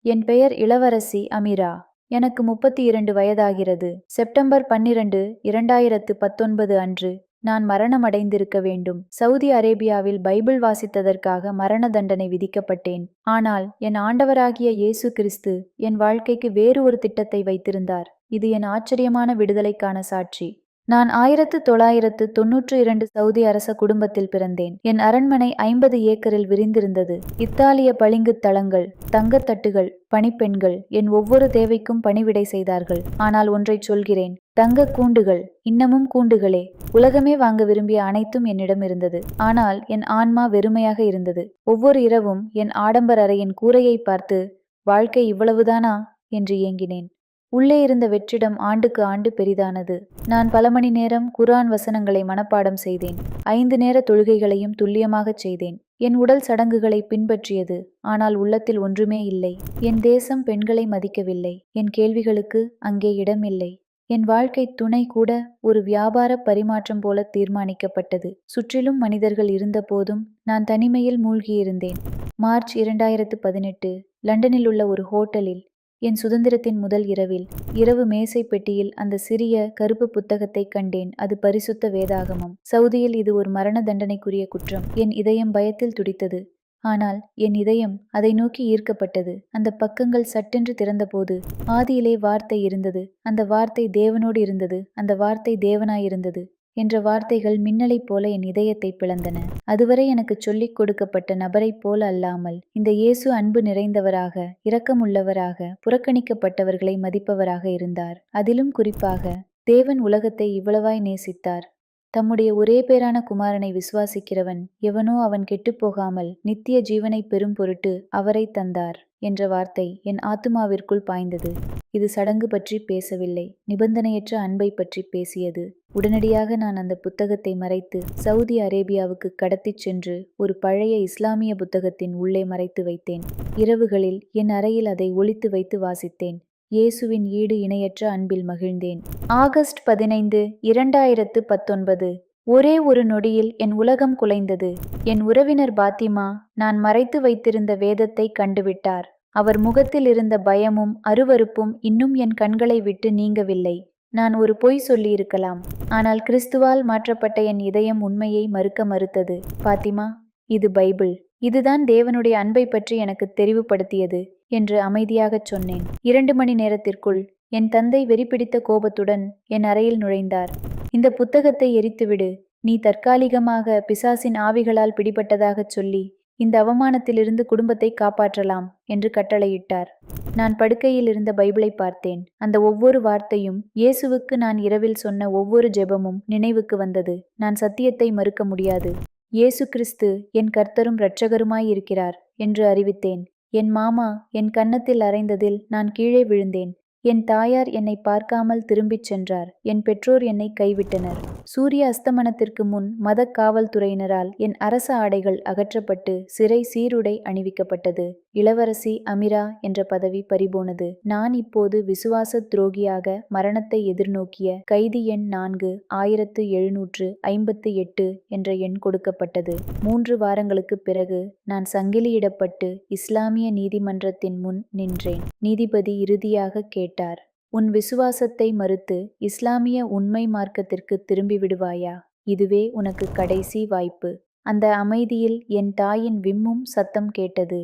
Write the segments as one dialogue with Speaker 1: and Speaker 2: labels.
Speaker 1: என் பெயர் இளவரசி அமீரா. எனக்கு 32 வயதாகிறது. செப்டம்பர் 12, 2019 அன்று நான் மரணமடைந்திருக்க வேண்டும். சவுதி அரேபியாவில் பைபிள் வாசித்ததற்காக மரண தண்டனை விதிக்கப்பட்டேன். ஆனால் என் ஆண்டவராகிய இயேசு கிறிஸ்து என் வாழ்க்கைக்கு வேறு ஒரு திட்டத்தை வைத்திருந்தார். இது என் ஆச்சரியமான விடுதலைக்கான சாட்சி. நான் 1992 சவுதி அரச குடும்பத்தில் பிறந்தேன். என் அரண்மனை 50 ஏக்கரில் விரிந்திருந்தது. இத்தாலிய பளிங்கு தளங்கள், தங்கத்தட்டுகள், பணிப்பெண்கள் என் ஒவ்வொரு தேவைக்கும் பணிவிடை செய்தார்கள். ஆனால் ஒன்றைச் சொல்கிறேன், தங்க கூண்டுகள், இன்னமும் கூண்டுகளே. உலகமே வாங்க விரும்பிய அனைத்தும் என்னிடம் இருந்தது. ஆனால் என் ஆன்மா வெறுமையாக இருந்தது. ஒவ்வொரு இரவும் என் ஆடம்பர அறையின் கூரையை பார்த்து, வாழ்க்கை இவ்வளவுதானா என்று ஏங்கினேன். உள்ளே இருந்த வெற்றிடம் ஆண்டுக்கு ஆண்டு பெரிதானது. நான் பல மணி நேரம் குர்ஆன் வசனங்களை மனப்பாடம் செய்தேன். 5 நேர தொழுகைகளையும் துல்லியமாகச் செய்தேன். என் உடல் சடங்குகளை பின்பற்றியது. ஆனால் உள்ளத்தில் ஒன்றுமே இல்லை. என் தேசம் பெண்களை மதிக்கவில்லை. என் கேள்விகளுக்கு அங்கே இடமில்லை. என் வாழ்க்கை துணை கூட ஒரு வியாபார பரிமாற்றம் போல தீர்மானிக்கப்பட்டது. சுற்றிலும் மனிதர்கள் இருந்தபோதும் நான் தனிமையில் மூழ்கியிருந்தேன். மார்ச் 2018 லண்டனில் உள்ள ஒரு ஹோட்டலில் என் சுதந்திரத்தின் முதல் இரவில் இரவு மேசை பெட்டியில் அந்த சிறிய கருப்பு புத்தகத்தை கண்டேன். அது பரிசுத்த வேதாகமம். சவுதியில் இது ஒரு மரண தண்டனைக்குரிய குற்றம். என் இதயம் பயத்தில் துடித்தது. ஆனால் என் இதயம் அதை நோக்கி ஈர்க்கப்பட்டது. அந்த பக்கங்கள் சட்டென்று திறந்தபோது ஆதியிலே வார்த்தை இருந்தது. அந்த வார்த்தை தேவனோடு இருந்தது. அந்த வார்த்தை தேவனாயிருந்தது என்ற வார்த்தைகள் மின்னலைப் போல என் இதயத்தை பிளந்தன. அதுவரை எனக்கு சொல்லிக் கொடுக்கப்பட்ட நபரைப் போல அல்லாமல், இந்த இயேசு அன்பு நிறைந்தவராக, இரக்கமுள்ளவராக, புறக்கணிக்கப்பட்டவர்களை மதிப்பவராக இருந்தார். அதிலும் குறிப்பாக தேவன் உலகத்தை இவ்வளவாய் நேசித்தார். தம்முடைய ஒரே பேரான குமாரனை விசுவாசிக்கிறவன் எவனோ அவன் கெட்டுப்போகாமல் நித்திய ஜீவனை பெறும் பொருட்டு அவரை தந்தார் என்ற வார்த்தை என் ஆத்துமாவிற்குள் பாய்ந்தது. இது சடங்கு பற்றி பேசவில்லை, நிபந்தனையற்ற அன்பை பற்றி பேசியது. உடனடியாக நான் அந்த புத்தகத்தை மறைத்து சவுதி அரேபியாவுக்கு கடத்திச் சென்று ஒரு பழைய இஸ்லாமிய புத்தகத்தின் உள்ளே மறைத்து வைத்தேன். இரவுகளில் என் அறையில் அதை ஒளித்து வைத்து வாசித்தேன். இயேசுவின் ஈடு இணையற்ற அன்பில் மகிழ்ந்தேன். ஆகஸ்ட் 15, 2019. ஒரே ஒரு நொடியில் என் உலகம் குலைந்தது. என் உறவினர் பாத்திமா நான் மறைத்து வைத்திருந்த வேதத்தை கண்டுவிட்டார். அவர் முகத்தில் இருந்த பயமும் அருவருப்பும் இன்னும் என் கண்களை விட்டு நீங்கவில்லை. நான் ஒரு பொய் சொல்லியிருக்கலாம். ஆனால் கிறிஸ்துவால் மாற்றப்பட்ட என் இதயம் உண்மையை மறுத்தது. பாத்திமா, இது பைபிள். இதுதான் தேவனுடைய அன்பை பற்றி எனக்கு தெரிவுபடுத்தியது என்று அமைதியாகச் சொன்னேன். 2 மணி நேரத்திற்குள் என் தந்தை வெறிபிடித்த கோபத்துடன் என் அறையில் நுழைந்தார். இந்த புத்தகத்தை எரித்துவிடு. நீ தற்காலிகமாக பிசாசின் ஆவிகளால் பிடிபட்டதாகச் சொல்லி இந்த அவமானத்திலிருந்து குடும்பத்தை காப்பாற்றலாம் என்று கட்டளையிட்டார். நான் படுக்கையில் இருந்த பைபிளை பார்த்தேன். அந்த ஒவ்வொரு வார்த்தையும், இயேசுவுக்கு நான் இரவில் சொன்ன ஒவ்வொரு ஜெபமும் நினைவுக்கு வந்தது. நான் சத்தியத்தை மறுக்க முடியாது. இயேசு கிறிஸ்து என் கர்த்தரும் இரட்சகருமாயிருக்கிறார் என்று அறிவித்தேன். என் மாமா என் கன்னத்தில் அறைந்ததில் நான் கீழே விழுந்தேன். என் தாயார் என்னை பார்க்காமல் திரும்பிச் சென்றார். என் பெற்றோர் என்னை கைவிட்டனர். சூரிய அஸ்தமனத்திற்கு முன் மத காவல்துறையினரால் என் அரச ஆடைகள் அகற்றப்பட்டு சிறை சீருடை அணிவிக்கப்பட்டது. இளவரசி அமீரா என்ற பதவி பறிபோனது. நான் இப்போது விசுவாச துரோகியாக மரணத்தை எதிர்நோக்கிய கைதி எண் 4, 1758 என்ற எண் கொடுக்கப்பட்டது. 3 வாரங்களுக்குப் பிறகு நான் சங்கிலியிடப்பட்டு இஸ்லாமிய நீதிமன்றத்தின் முன் நின்றேன். நீதிபதி இறுதியாக கேட்டார், உன் விசுவாசத்தை மறுத்து இஸ்லாமிய உண்மை மார்க்கத்திற்கு திரும்பி விடுவாயா? இதுவே உனக்கு கடைசி வாய்ப்பு. அந்த அமைதியில் என் தாயின் விம்மும் சத்தம் கேட்டது.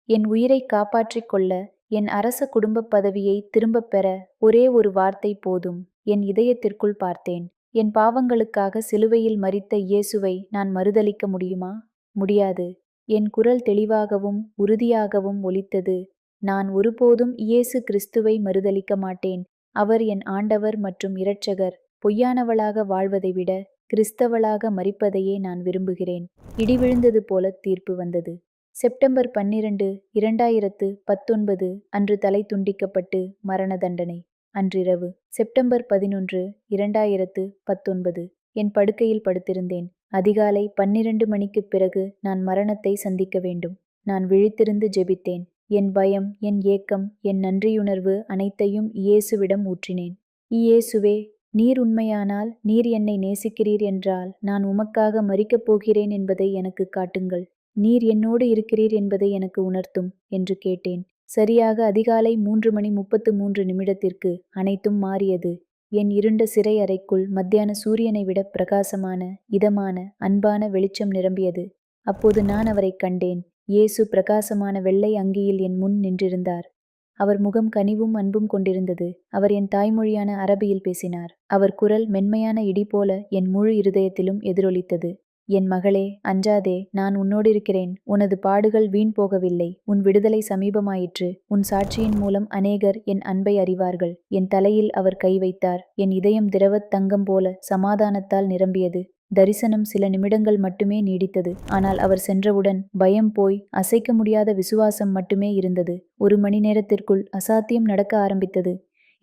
Speaker 1: என் உயிரை காப்பாற்றிக் கொள்ள, என் அரச குடும்ப பதவியை திரும்பப் பெற ஒரே ஒரு வார்த்தை போதும். என் இதயத்திற்குள் பார்த்தேன். என் பாவங்களுக்காக சிலுவையில் மரித்த இயேசுவை நான் மறுதலிக்க முடியுமா? முடியாது. என் குரல் தெளிவாகவும் உறுதியாகவும் ஒலித்தது. நான் ஒருபோதும் இயேசு கிறிஸ்துவை மறுதலிக்க மாட்டேன். அவர் என் ஆண்டவர் மற்றும் இரட்சகர். பொய்யானவளாக வாழ்வதை விட கிறிஸ்தவளாக மரிப்பதையே நான் விரும்புகிறேன். இடி விழுந்தது போல தீர்ப்பு வந்தது. செப்டம்பர் 12, 2019 அன்று தலை துண்டிக்கப்பட்டு மரண தண்டனை. அன்றிரவு செப்டம்பர் 11, 2019 என் படுக்கையில் படுத்திருந்தேன். அதிகாலை 12 மணிக்குப் பிறகு நான் மரணத்தை சந்திக்க வேண்டும். நான் விழித்திருந்து ஜெபித்தேன். என் பயம், என் ஏக்கம், என் நன்றியுணர்வு அனைத்தையும் இயேசுவிடம் ஊற்றினேன். இயேசுவே, நீர் உண்மையானால், நீர் என்னை நேசிக்கிறீர் என்றால், நான் உமக்காக மரிக்கப் போகிறேன் என்பதை எனக்கு காட்டுங்கள். நீர் என்னோடு இருக்கிறீர் என்பதை எனக்கு உணர்த்தும் என்று கேட்டேன். சரியாக அதிகாலை 3:33 அனைத்தும் மாறியது. என் இருண்ட சிறை அறைக்குள் மத்தியான சூரியனை விட பிரகாசமான, இதமான, அன்பான வெளிச்சம் நிரம்பியது. அப்போது நான் அவரைக் கண்டேன். இயேசு பிரகாசமான வெள்ளை அங்கியில் என் முன் நின்றிருந்தார். அவர் முகம் கனிவும் அன்பும் கொண்டிருந்தது. அவர் என் தாய்மொழியான அரபியில் பேசினார். அவர் குரல் மென்மையான இடி போல என் முழு இருதயத்திலும் எதிரொலித்தது. என் மகளே, அஞ்சாதே, நான் உன்னோடிருக்கிறேன். உனது பாடுகள் வீண் போகவில்லை. உன் விடுதலை சமீபமாயிற்று. உன் சாட்சியின் மூலம் அநேகர் என் அன்பை அறிவார்கள். என் தலையில் அவர் கை வைத்தார். என் இதயம் திரவத் தங்கம் போல சமாதானத்தால் நிரம்பியது. தரிசனம் சில நிமிடங்கள் மட்டுமே நீடித்தது. ஆனால் அவர் சென்றவுடன் பயம் போய் அசைக்க முடியாத விசுவாசம் மட்டுமே இருந்தது. 1 மணி நேரத்திற்குள் அசாத்தியம் நடக்க ஆரம்பித்தது.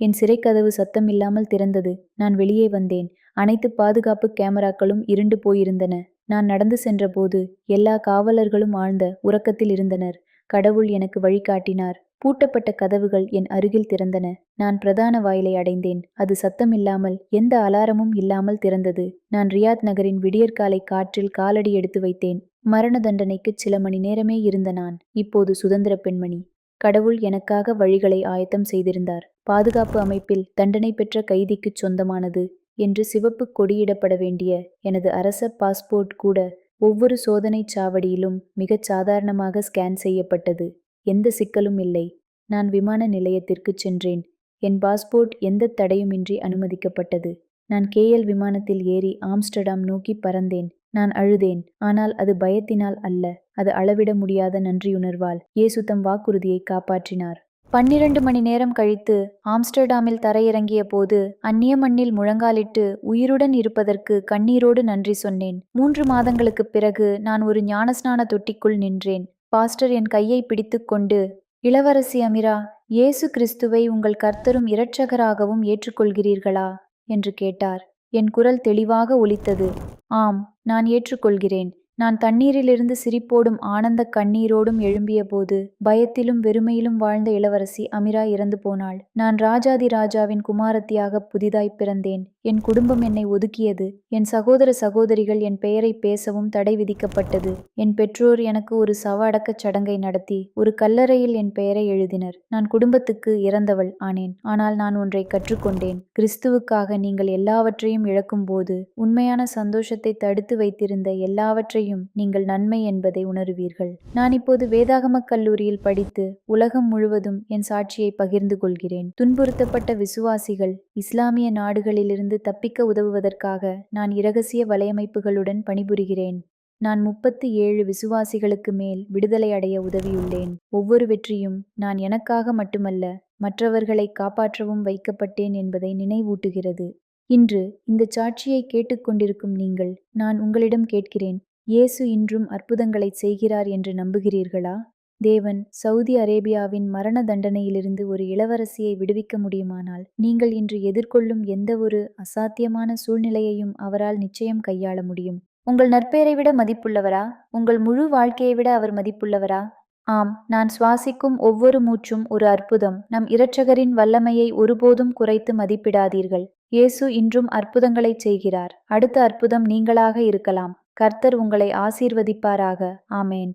Speaker 1: என் சிறைக்கதவு சத்தமில்லாமல் திறந்தது. நான் வெளியே வந்தேன். அனைத்து பாதுகாப்பு கேமராக்களும் இருண்டு போயிருந்தன. நான் நடந்து சென்றபோது எல்லா காவலர்களும் ஆழ்ந்த உறக்கத்தில் இருந்தனர். கடவுள் எனக்கு வழிகாட்டினார். பூட்டப்பட்ட கதவுகள் என் அருகில் திறந்தன. நான் பிரதான வாயிலை அடைந்தேன். அது சத்தமில்லாமல், எந்த அலாரமும் இல்லாமல் திறந்தது. நான் ரியாத் நகரின் விடியற்காலை காற்றில் காலடி எடுத்து வைத்தேன். மரண தண்டனைக்கு சில மணி நேரமே இருந்த நான் இப்போது சுதந்திர பெண்மணி. கடவுள் எனக்காக வழிகளை ஆயத்தம் செய்திருந்தார். பாதுகாப்பு அமைப்பில் தண்டனை பெற்ற கைதிக்குச் சொந்தமானது என்று சிவப்பு கொடியிடப்பட வேண்டிய எனது அரச பாஸ்போர்ட் கூட ஒவ்வொரு சோதனைச் சாவடியிலும் மிகச் சாதாரணமாக ஸ்கேன் செய்யப்பட்டது. எந்த சிக்கலும் இல்லை. நான் விமான நிலையத்திற்குச் சென்றேன். என் பாஸ்போர்ட் எந்த தடையுமின்றி அனுமதிக்கப்பட்டது. நான் கேஎல் விமானத்தில் ஏறி ஆம்ஸ்டர்டாம் நோக்கி பறந்தேன். நான் அழுதேன். ஆனால் அது பயத்தினால் அல்ல. அது அளவிட முடியாத நன்றியுணர்வால். இயேசு தம் வாக்குறுதியை காப்பாற்றினார். 12 மணி நேரம் கழித்து ஆம்ஸ்டர்டாமில் தரையிறங்கிய போது அந்நிய மண்ணில் முழங்காலிட்டு உயிருடன் இருப்பதற்கு கண்ணீரோடு நன்றி சொன்னேன். 3 மாதங்களுக்குப் பிறகு நான் ஒரு ஞானஸ்நான தொட்டிக்குள் நின்றேன். பாஸ்டர் என் கையை பிடித்து கொண்டு, இளவரசி அமிரா, இயேசு கிறிஸ்துவை உங்கள் கர்த்தரும் இரட்சகராகவும் ஏற்றுக்கொள்கிறீர்களா என்று கேட்டார். என் குரல் தெளிவாக ஒலித்தது. ஆம், நான் ஏற்றுக்கொள்கிறேன். நான் தண்ணீரிலிருந்து சிரிப்போடும் ஆனந்த கண்ணீரோடும் எழும்பிய போது பயத்திலும் வெறுமையிலும் வாழ்ந்த இளவரசி அமிரா இறந்து போனாள். நான் ராஜாதி ராஜாவின் குமாரத்தியாக புதிதாய் பிறந்தேன். என் குடும்பம் என்னை ஒதுக்கியது. என் சகோதர சகோதரிகள் என் பெயரை பேசவும் தடை விதிக்கப்பட்டது. என் பெற்றோர் எனக்கு ஒரு சவ அடக்கச் சடங்கை நடத்தி ஒரு கல்லறையில் என் பெயரை எழுதினர். நான் குடும்பத்துக்கு இறந்தவள் ஆனேன். ஆனால் நான் ஒன்றை கற்றுக்கொண்டேன். கிறிஸ்துவுக்காக நீங்கள் எல்லாவற்றையும் இழக்கும்போது உண்மையான சந்தோஷத்தை தடுத்து வைத்திருந்த எல்லாவற்றையும் நீங்கள் நன்மை என்பதை உணருவீர்கள். நான் இப்போது வேதாகம கல்லூரியில் படித்து உலகம் முழுவதும் என் சாட்சியை பகிர்ந்து கொள்கிறேன். துன்புறுத்தப்பட்ட விசுவாசிகள் இஸ்லாமிய நாடுகளிலிருந்து தப்பிக்க உதவுவதற்காக நான் இரகசிய வலையமைப்புகளுடன் பணிபுரிகிறேன். நான் 37 விசுவாசிகளுக்கு மேல் விடுதலை அடைய உதவியுள்ளேன். ஒவ்வொரு வெற்றியும் நான் எனக்காக மட்டுமல்ல, மற்றவர்களை காப்பாற்றவும் வைக்கப்பட்டேன் என்பதை நினைவூட்டுகிறது. இன்று இந்த சாட்சியை கேட்டுக்கொண்டிருக்கும் நீங்கள், நான் உங்களிடம் கேட்கிறேன், இயேசு இன்றும் அற்புதங்களைச் செய்கிறார் என்று நம்புகிறீர்களா? தேவன் சவுதி அரேபியாவின் மரண தண்டனையிலிருந்து ஒரு இளவரசியை விடுவிக்க முடியுமானால், நீங்கள் இன்று எதிர்கொள்ளும் எந்தவொரு அசாத்தியமான சூழ்நிலையையும் அவரால் நிச்சயம் கையாள முடியும். உங்கள் நற்பெயரை விட மதிப்புள்ளவரா? உங்கள் முழு வாழ்க்கையை விட அவர் மதிப்புள்ளவரா? ஆம், நான் சுவாசிக்கும் ஒவ்வொரு மூச்சும் ஒரு அற்புதம். நம் இரட்சகரின் வல்லமையை ஒருபோதும் குறைத்து மதிப்பிடாதீர்கள். இயேசு இன்றும் அற்புதங்களைச் செய்கிறார். அடுத்த அற்புதம் நீங்களாக இருக்கலாம். கர்த்தர் உங்களை ஆசீர்வதிப்பாராக. ஆமேன்.